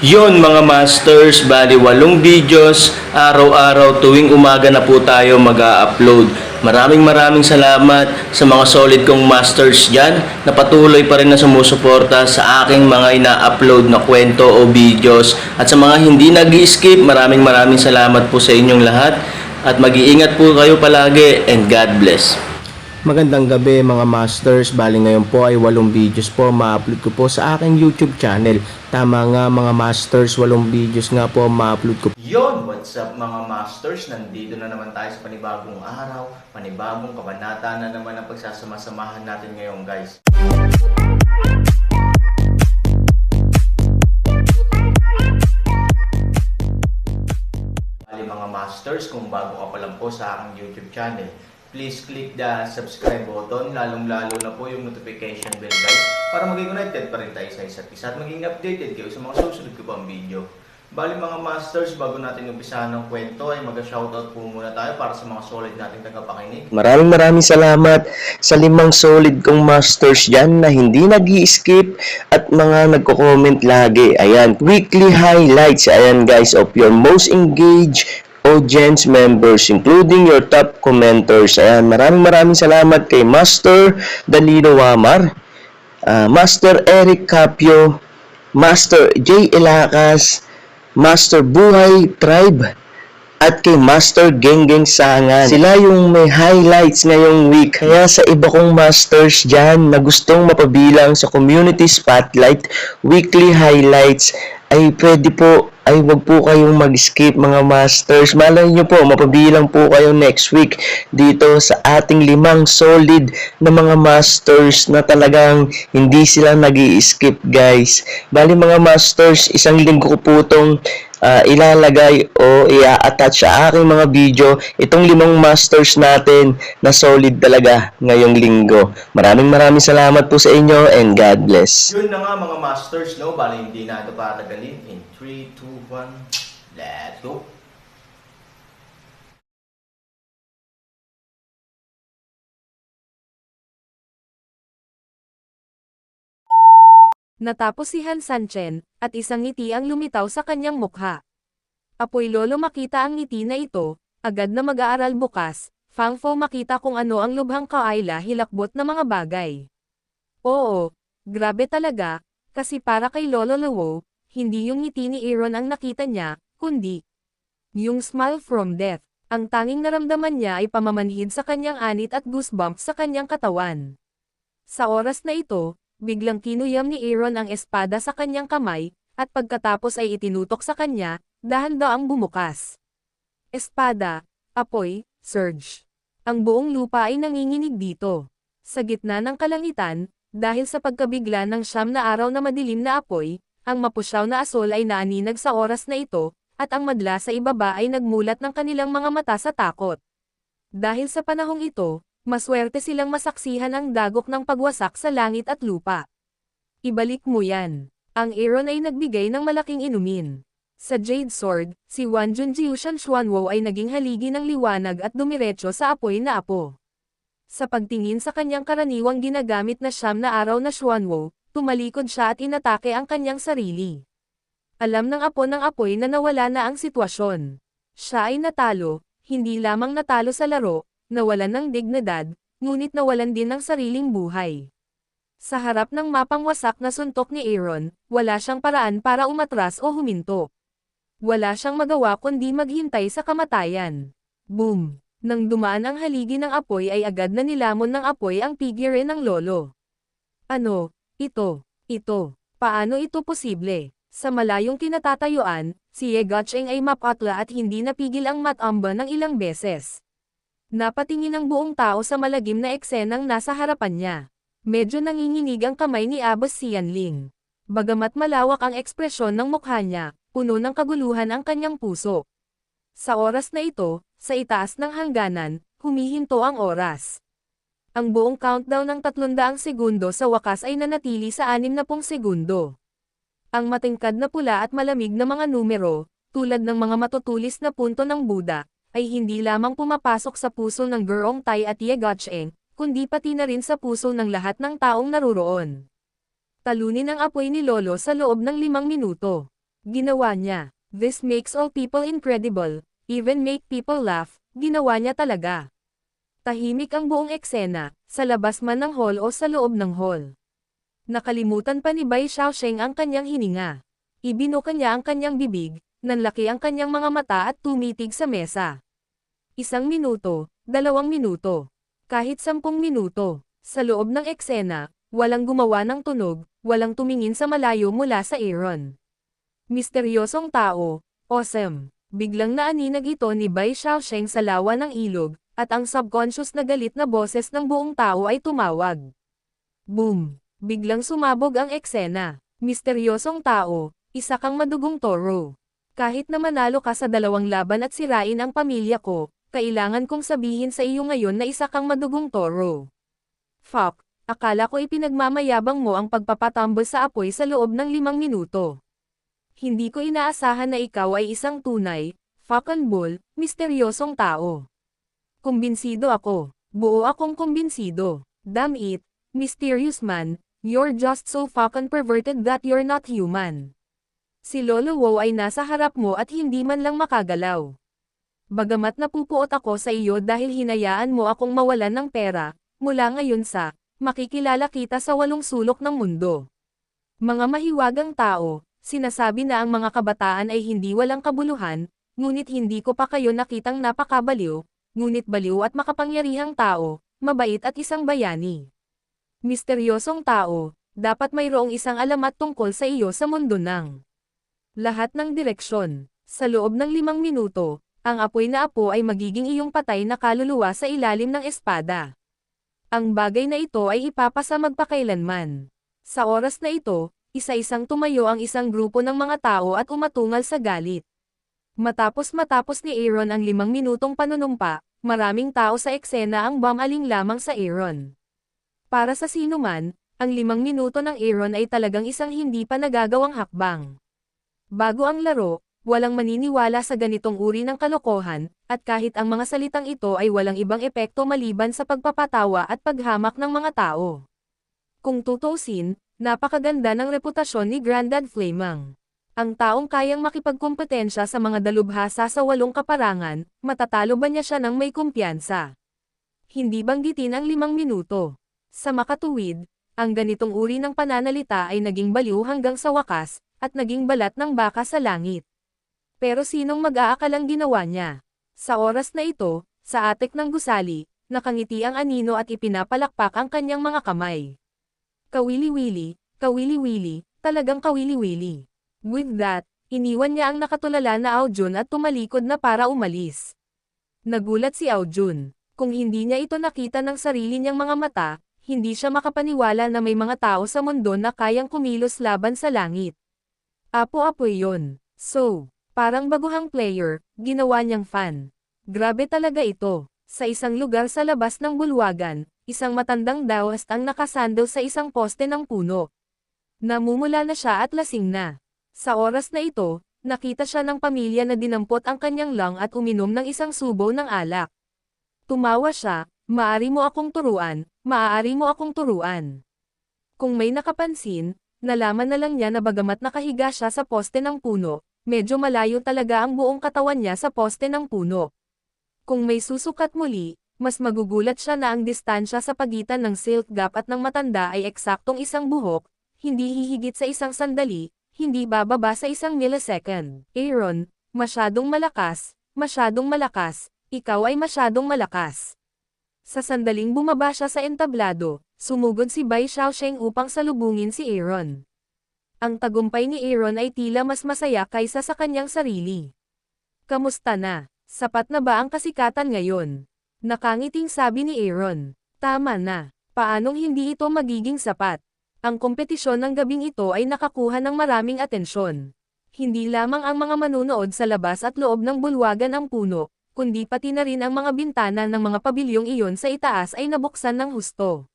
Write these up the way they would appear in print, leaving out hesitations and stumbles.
Yon mga masters, bali 8 videos, araw-araw tuwing umaga na po tayo mag-a-upload. Maraming salamat sa mga solid kong masters dyan na patuloy pa rin na sumusuporta sa aking mga ina-upload na kwento o videos. At sa mga hindi nag-i-skip, maraming salamat po sa inyong lahat. At mag-iingat po kayo palagi and God bless. Magandang gabi mga masters, bali ngayon po ay 8 videos po ma-upload ko po sa aking YouTube channel. Tama nga mga masters, 8 videos nga po ma-upload ko. Yon, what's up mga masters? Nandito na naman tayo sa panibagong araw, panibagong kabanata na naman ang pagsasama-samahan natin ngayon guys. Bali mga masters, kung bago ka pa lang po sa aking YouTube channel, please click the subscribe button, lalong-lalo na po yung notification bell guys, para maging connected pa rin tayo sa isa't isa at maging updated kayo sa mga susunod ko pang video. Bali mga masters, bago natin umpisahan ng kwento ay mag-shoutout po muna tayo para sa mga solid nating tagapakinig. Maraming salamat sa 5 solid kong masters dyan na hindi nag-i-skip at mga nagko-comment lagi. Ayan, weekly highlights, ayan guys, of your most engaged audience members, including your top commenters. Ayan, maraming salamat kay Master Danilo Wamar, Master Eric Capio, Master J. Elacas, Master Buhay Tribe, at kay Master Genggeng Sangan. Sila yung may highlights ngayong week. Kaya sa iba kong masters dyan na gustong mapabilang sa community spotlight, weekly highlights, ay pwede po, ay wag po kayong mag-skip mga masters. Malay nyo po, mapabilang po kayo next week dito sa ating 5 solid na mga masters na talagang hindi sila nag-i-skip guys. Bali mga masters, isang linggo ko po itong ilalagay o i-attach sa aking mga video itong 5 masters natin na solid talaga ngayong linggo. Maraming salamat po sa inyo and God bless. Yun na nga mga masters, no? Bali hindi na ito patagalin. In 3, 2, 1, let's go! Natapos si Han Sanchen, at isang ngiti ang lumitaw sa kanyang mukha. Apoy lolo makita ang ngiti na ito, agad na mag-aaral bukas, Fang Fo makita kung ano ang lubhang kaayla hilakbot na mga bagay. Oo, grabe talaga, kasi para kay Lolo Luo, hindi yung ngiti ni Aaron ang nakita niya, kundi yung smile from death. Ang tanging naramdaman niya ay pamamanhid sa kanyang anit at goosebumps sa kanyang katawan. Sa oras na ito, biglang kinuyam ni Aaron ang espada sa kanyang kamay, at pagkatapos ay itinutok sa kanya, dahan-daang bumukas. Espada, apoy, surge. Ang buong lupa ay nanginginig dito. Sa gitna ng kalangitan, dahil sa pagkabigla ng 9 na araw na madilim na apoy, ang mapusyaw na asol ay naaninag sa oras na ito, at ang madla sa ibaba ay nagmulat ng kanilang mga mata sa takot. Dahil sa panahong ito, maswerte silang masaksihan ang dagok ng pagwasak sa langit at lupa. Ibalik mo yan. Ang Aaron ay nagbigay ng malaking inumin. Sa Jade Sword, si Wan Junjiu Xuanwo ay naging haligi ng liwanag at dumiretso sa apoy na apo. Sa pagtingin sa kanyang karaniwang ginagamit na 9 na araw na Xuanwo, tumalikod siya at inatake ang kanyang sarili. Alam ng apo ng apoy na nawala na ang sitwasyon. Siya ay natalo, hindi lamang natalo sa laro, nawalan ng dignidad, ngunit nawalan din ng sariling buhay. Sa harap ng mapangwasak na suntok ni Aaron, wala siyang paraan para umatras o huminto. Wala siyang magawa kundi maghintay sa kamatayan. Boom! Nang dumaan ang haligi ng apoy ay agad na nilamon ng apoy ang figure ng lolo. Ano? Ito. Paano ito posible? Sa malayong kinatatayuan, si Ye Gacheng ay mapatla at hindi napigil ang matamba ng ilang beses. Napatingin ang buong tao sa malagim na eksenang nasa harapan niya. Medyo nanginginig ang kamay ni Abbas Xianling. Bagamat malawak ang ekspresyon ng mukha niya, puno ng kaguluhan ang kanyang puso. Sa oras na ito, sa itaas ng hangganan, humihinto ang oras. Ang buong countdown ng 300 segundo sa wakas ay nanatili sa 60 segundo. Ang matingkad na pula at malamig na mga numero, tulad ng mga matutulis na punto ng Buddha, ay hindi lamang pumapasok sa puso ng Gerong Tai at Ye Gacheng, kundi pati na rin sa puso ng lahat ng taong naruroon. Talunin ang apoy ni Lolo sa loob ng 5 minuto. Ginawa niya. This makes all people incredible, even make people laugh, ginawa niya talaga. Tahimik ang buong eksena, sa labas man ng hall o sa loob ng hall. Nakalimutan pa ni Bai Xiaosheng ang kanyang hininga. Ibinuka niya ang kanyang bibig, nanlaki ang kanyang mga mata at tumitig sa mesa. 1 minuto, 2 minuto, kahit 10 minuto. Sa loob ng eksena, walang gumawa ng tunog, walang tumingin sa malayo mula sa Aaron. Misteryosong tao, awesome. Biglang naaninag ito ni Bai Xiaosheng sa lawa ng ilog, at ang subconscious na galit na boses ng buong tao ay tumawag. Boom! Biglang sumabog ang eksena. Misteryosong tao, isa kang madugong toro. Kahit na manalo ka sa 2 laban at sirain ang pamilya ko, kailangan kong sabihin sa iyo ngayon na isa kang madugong toro. Fuck, akala ko ipinagmamayabang mo ang pagpapatambol sa apoy sa loob ng 5 minuto. Hindi ko inaasahan na ikaw ay isang tunay, fucking bull, misteryosong tao. Kumbinsido ako. Buo akong kumbinsido. Damn it, mysterious man, you're just so fucking perverted that you're not human. Si Lolo Wu ay nasa harap mo at hindi man lang makagalaw. Bagamat napupuot ako sa iyo dahil hinayaan mo akong mawalan ng pera, mula ngayon makikilala kita sa 8 sulok ng mundo. Mga mahiwagang tao, sinasabi na ang mga kabataan ay hindi walang kabuluhan, ngunit hindi ko pa kayo nakitang napakabaliw, ngunit baliw at makapangyarihang tao, mabait at isang bayani. Misteryosong tao, dapat mayroong isang alamat tungkol sa iyo sa mundo ng lahat ng direksyon. Sa loob ng 5 minuto, ang apoy na apo ay magiging iyong patay na kaluluwa sa ilalim ng espada. Ang bagay na ito ay ipapasa magpakailanman. Sa oras na ito, isa-isang tumayo ang isang grupo ng mga tao at umatungal sa galit. Matapos ni Aaron ang 5 minutong panunumpa, maraming tao sa eksena ang bumaling lamang sa Aaron. Para sa sino man, ang 5 minuto ng Aaron ay talagang isang hindi pa nagagawang hakbang. Bago ang laro, walang maniniwala sa ganitong uri ng kalokohan, at kahit ang mga salitang ito ay walang ibang epekto maliban sa pagpapatawa at paghamak ng mga tao. Kung tutuusin, napakaganda ng reputasyon ni Grandad Flameng. Ang taong kayang makipagkompetensya sa mga dalubhasa sa 8 kaparangan, matatalo ba niya siya ng may kumpiyansa? Hindi banggitin ang 5 minuto. Sa makatuwid, ang ganitong uri ng pananalita ay naging baliw hanggang sa wakas, at naging balat ng baka sa langit. Pero sinong mag-aakalang ginawa niya? Sa oras na ito, sa atik ng gusali, nakangiti ang anino at ipinapalakpak ang kanyang mga kamay. Kawili-wili, kawili-wili, talagang kawili-wili. With that, iniwan niya ang nakatulala na Aojun at tumalikod na para umalis. Nagulat si Aojun. Kung hindi niya ito nakita ng sarili niyang mga mata, hindi siya makapaniwala na may mga tao sa mundo na kayang kumilos laban sa langit. Apo-apoy yon. So, parang baguhang player, ginawa niyang fan. Grabe talaga ito. Sa isang lugar sa labas ng bulwagan, isang matandang Daoist ang nakasando sa isang poste ng puno. Namumula na siya at lasing na. Sa oras na ito, nakita siya ng pamilya na dinampot ang kanyang lung at uminom ng isang subo ng alak. Tumawa siya, maaari mo akong turuan, maaari mo akong turuan. Kung may nakapansin, nalaman na lang niya na bagamat nakahiga siya sa poste ng puno, medyo malayo talaga ang buong katawan niya sa poste ng puno. Kung may susukat muli, mas magugulat siya na ang distansya sa pagitan ng silk gap at ng matanda ay eksaktong 1 buhok, hindi hihigit sa 1 sandali, hindi bababa sa 1 millisecond. Aaron, masyadong malakas, ikaw ay masyadong malakas. Sa sandaling bumaba siya sa entablado, sumugod si Bai Xiaosheng upang salubungin si Aaron. Ang tagumpay ni Aaron ay tila mas masaya kaysa sa kanyang sarili. Kamusta na? Sapat na ba ang kasikatan ngayon? Nakangiting sabi ni Aaron. Tama na. Paanong hindi ito magiging sapat? Ang kompetisyon ng gabing ito ay nakakuha ng maraming atensyon. Hindi lamang ang mga manunood sa labas at loob ng bulwagan ang puno, kundi pati na rin ang mga bintana ng mga pabilyong iyon sa itaas ay nabuksan ng husto.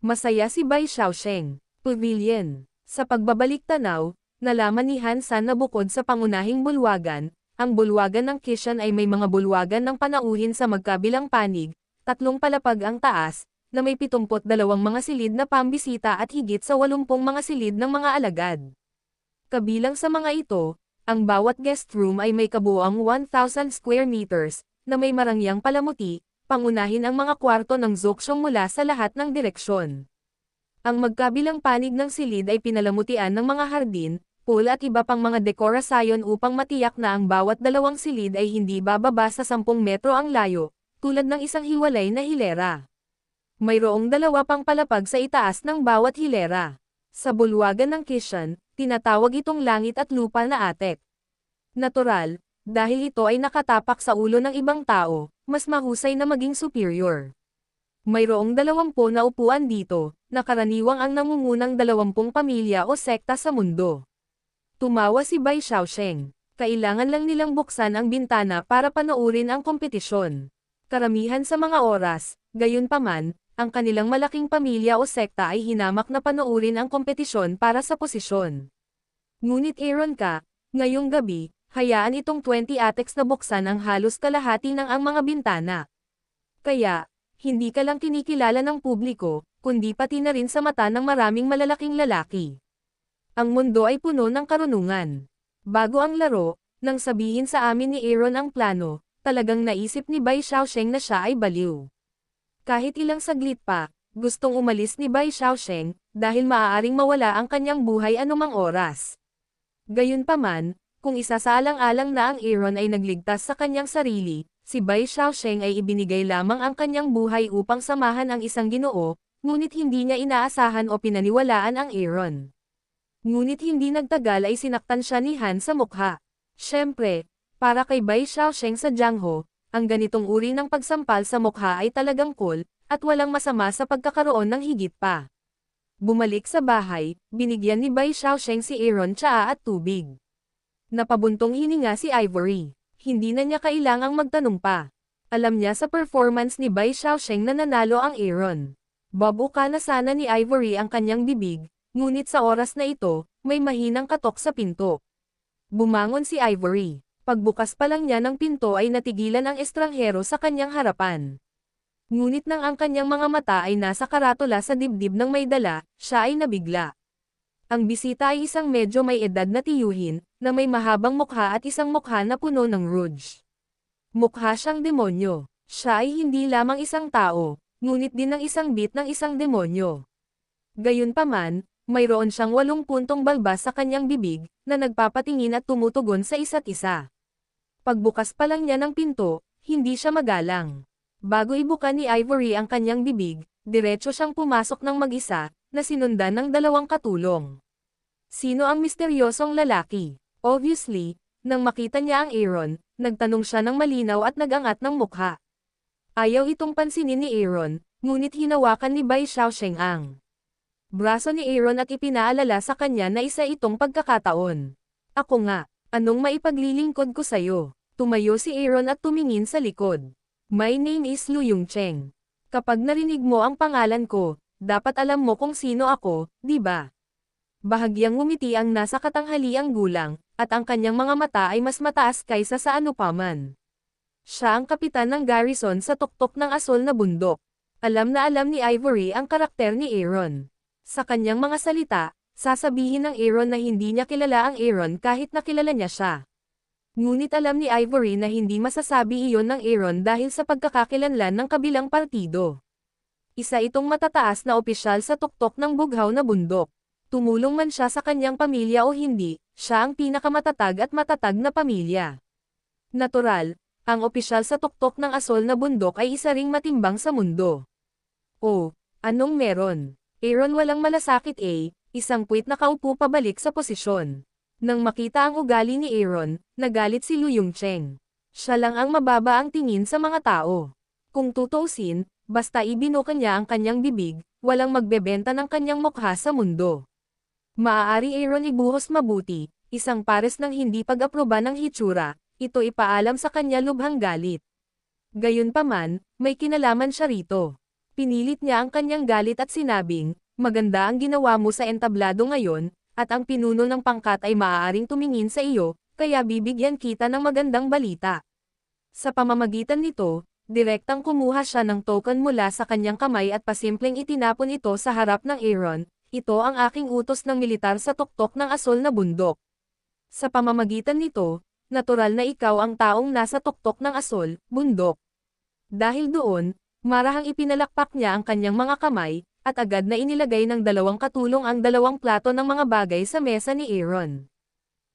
Masaya si Bai Xiaosheng. Pavilion. Sa pagbabalik tanaw, nalaman ni Han San na bukod sa pangunahing bulwagan, ang bulwagan ng Kishan ay may mga bulwagan ng panauhin sa magkabilang panig, 3 palapag ang taas, na may 72 mga silid na pambisita at higit sa 80 mga silid ng mga alagad. Kabilang sa mga ito, ang bawat guest room ay may kabuuang 1,000 square meters, na may marangyang palamuti, pangunahin ang mga kwarto ng Zoksyong mula sa lahat ng direksyon. Ang magkabilang panig ng silid ay pinalamutian ng mga hardin, pool at iba pang mga dekorasyon upang matiyak na ang bawat dalawang silid ay hindi bababa sa 10 metro ang layo, tulad ng isang hiwalay na hilera. Mayroong 2 pang palapag sa itaas ng bawat hilera. Sa bulwagan ng kitchen, tinatawag itong langit at lupa na attic. Natural, dahil ito ay nakatapak sa ulo ng ibang tao, mas mahusay na maging superior. Mayroong 20 na upuan dito, na karaniwang ang nangungunang 20 pamilya o sekta sa mundo. Tumawa si Bai Xiaosheng. Kailangan lang nilang buksan ang bintana para panoorin ang kompetisyon. Karamihan sa mga oras, gayunpaman, ang kanilang malaking pamilya o sekta ay hinamak na panoorin ang kompetisyon para sa posisyon. Ngunit Aaron ka, ngayong gabi, hayaan itong 20 attics na buksan ang halos kalahati ng ang mga bintana. Kaya, hindi ka lang kinikilala ng publiko, kundi pati na rin sa mata ng maraming malalaking lalaki. Ang mundo ay puno ng karunungan. Bago ang laro, nang sabihin sa amin ni Aaron ang plano, talagang naisip ni Bai Xiaosheng na siya ay baliw. Kahit ilang saglit pa, gustong umalis ni Bai Xiaosheng, dahil maaaring mawala ang kanyang buhay anumang oras. Gayunpaman, kung isasaalang-alang na ang Aaron ay nagligtas sa kanyang sarili, si Bai Xiaosheng ay ibinigay lamang ang kanyang buhay upang samahan ang isang ginoo, ngunit hindi niya inaasahan o pinaniwalaan ang Aaron. Ngunit hindi nagtagal ay sinaktan siya ni Han sa mukha. Siyempre, para kay Bai Xiaosheng sa Jiangho, ang ganitong uri ng pagsampal sa mukha ay talagang cool, at walang masama sa pagkakaroon ng higit pa. Bumalik sa bahay, binigyan ni Bai Xiaosheng si Aaron tsaa at tubig. Napabuntong hininga si Ivory. Hindi na niya kailangang magtanong pa. Alam niya sa performance ni Bai Xiaosheng na nanalo ang Aaron. Babuka na sana ni Ivory ang kanyang bibig, ngunit sa oras na ito, may mahinang katok sa pinto. Bumangon si Ivory. Pagbukas pa lang niya ng pinto ay natigilan ang estranghero sa kanyang harapan. Ngunit nang ang kanyang mga mata ay nasa karatula sa dibdib ng may dala, siya ay nabigla. Ang bisita ay isang medyo may edad na tiyuhin, na may mahabang mukha at isang mukha na puno ng rouge. Mukha siyang demonyo. Siya ay hindi lamang isang tao, ngunit din ang isang bit ng isang demonyo. Gayunpaman, mayroon siyang 8 puntong balbas sa kanyang bibig, na nagpapatingin at tumutugon sa isa't isa. Pagbukas pa lang niya ng pinto, hindi siya magalang. Bago ibuka ni Ivory ang kanyang bibig, diretso siyang pumasok ng mag-isa, na sinundan ng 2 katulong. Sino ang misteryosong lalaki? Obviously, nang makita niya ang Aaron, nagtanong siya ng malinaw at nagangat ng mukha. Ayaw itong pansinin ni Aaron, ngunit hinawakan ni Bai Xiaosheng ang braso ni Aaron at ipinaalala sa kanya na isa itong pagkakataon. Ako nga, anong maipaglilingkod ko sa'yo? Tumayo si Aaron at tumingin sa likod. My name is Lu Yongcheng. Kapag narinig mo ang pangalan ko, dapat alam mo kung sino ako, di ba? Bahagyang ngumiti ang nasa katanghaliang gulang, at ang kanyang mga mata ay mas mataas kaysa sa anupaman. Siya ang kapitan ng garrison sa tuktok ng asol na bundok. Alam na alam ni Ivory ang karakter ni Aaron. Sa kanyang mga salita, sasabihin ng Aaron na hindi niya kilala ang Aaron kahit nakilala niya siya. Ngunit alam ni Ivory na hindi masasabi iyon ng Aaron dahil sa pagkakakilanlan ng kabilang partido. Isa itong matataas na opisyal sa tuktok ng bughaw na bundok. Tumulong man siya sa kanyang pamilya o hindi, siya ang pinakamatatag at matatag na pamilya. Natural, ang opisyal sa tuktok ng asol na bundok ay isa ring matimbang sa mundo. Oh, anong meron? Aaron walang malasakit isang puwit na kaupo pabalik sa posisyon. Nang makita ang ugali ni Aaron, nagalit si Lu Yongcheng. Siya lang ang mababa ang tingin sa mga tao. Kung tutuusin, basta ibinuka niya ang kanyang bibig, walang magbebenta ng kanyang mukha sa mundo. Maaari Aaron ibuhos mabuti, isang pares ng hindi pag-aproba ng hitsura, ito ipaalam sa kanya lubhang galit. Gayunpaman, may kinalaman siya rito. Pinilit niya ang kanyang galit at sinabing, maganda ang ginawa mo sa entablado ngayon, at ang pinuno ng pangkat ay maaaring tumingin sa iyo, kaya bibigyan kita ng magandang balita. Sa pamamagitan nito, direktang kumuha siya ng token mula sa kanyang kamay at pasimpleng itinapon ito sa harap ng Aaron, ito ang aking utos ng militar sa tuktok ng asol na bundok. Sa pamamagitan nito, natural na ikaw ang taong nasa tuktok ng asol, bundok. Dahil doon, marahang ipinalakpak niya ang kanyang mga kamay, at agad na inilagay ng dalawang katulong ang dalawang plato ng mga bagay sa mesa ni Aaron.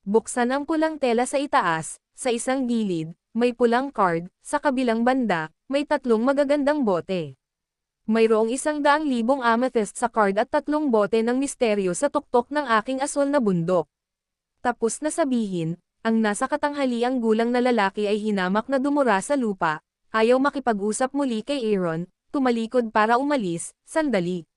Buksan ang pulang tela sa itaas, sa isang gilid, may pulang card, sa kabilang banda, may tatlong magagandang bote. Mayroong 100,000 amethyst sa card at 3 bote ng misteryo sa tuktok ng aking asol na bundok. Tapos na sabihin, ang nasa katanghaliang gulang na lalaki ay hinamak na dumura sa lupa, ayaw makipag-usap muli kay Aaron, tumalikod para umalis, sandali.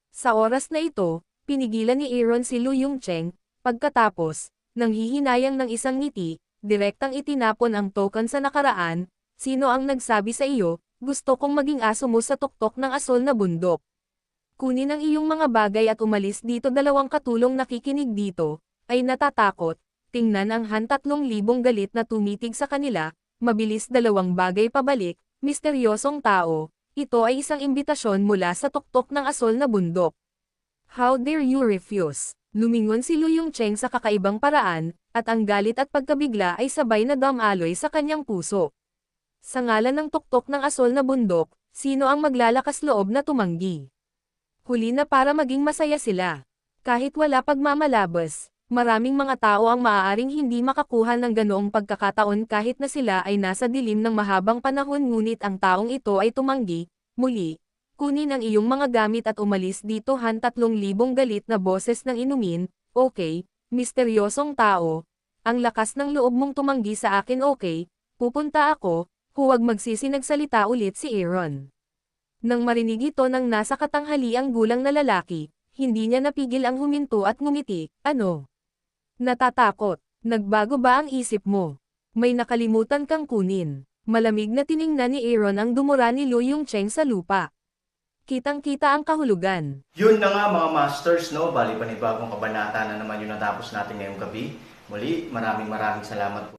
Sa oras na ito, pinigilan ni Aaron si Lu Yongcheng, pagkatapos, nang hihinayang ng isang ngiti, direktang itinapon ang token sa nakaraan, sino ang nagsabi sa iyo, gusto kong maging aso mo sa tuktok ng asol na bundok. Kunin ang iyong mga bagay at umalis dito. Dalawang katulong nakikinig dito, ay natatakot, tingnan ang Han 3,000 galit na tumitig sa kanila, mabilis 2 bagay pabalik, misteryosong tao, ito ay isang imbitasyon mula sa tuktok ng asol na bundok. How dare you refuse? Lumingon si Lu Yongcheng sa kakaibang paraan, at ang galit at pagkabigla ay sabay na damaloy sa kanyang puso. Sa ngalan ng tuktok ng asol na bundok, sino ang maglalakas loob na tumanggi? Huli na para maging masaya sila. Kahit wala pagmamalabas, maraming mga tao ang maaaring hindi makakuha ng ganoong pagkakataon kahit na sila ay nasa dilim ng mahabang panahon, ngunit ang taong ito ay tumanggi. Muli, kunin ang iyong mga gamit at umalis dito. Han 3,000 galit na boses ng inumin, okay, misteryosong tao, ang lakas ng loob mong tumanggi sa akin. Okay, pupunta ako, huwag magsisinagsalita ulit si Aaron. Nang marinig ito ng nasa katanghaliang gulang na lalaki, hindi niya napigil ang huminto at ngumiti. Ano? Natatakot? Nagbago ba ang isip mo? May nakalimutan kang kunin. Malamig na tiningnan ni Aaron ang dumura ni Lu Yongcheng sa lupa. Kitang-kita ang kahulugan. Yun na nga mga masters, no? Bali panibagong kabanata na naman yung natapos natin ngayong gabi. Muli, maraming salamat po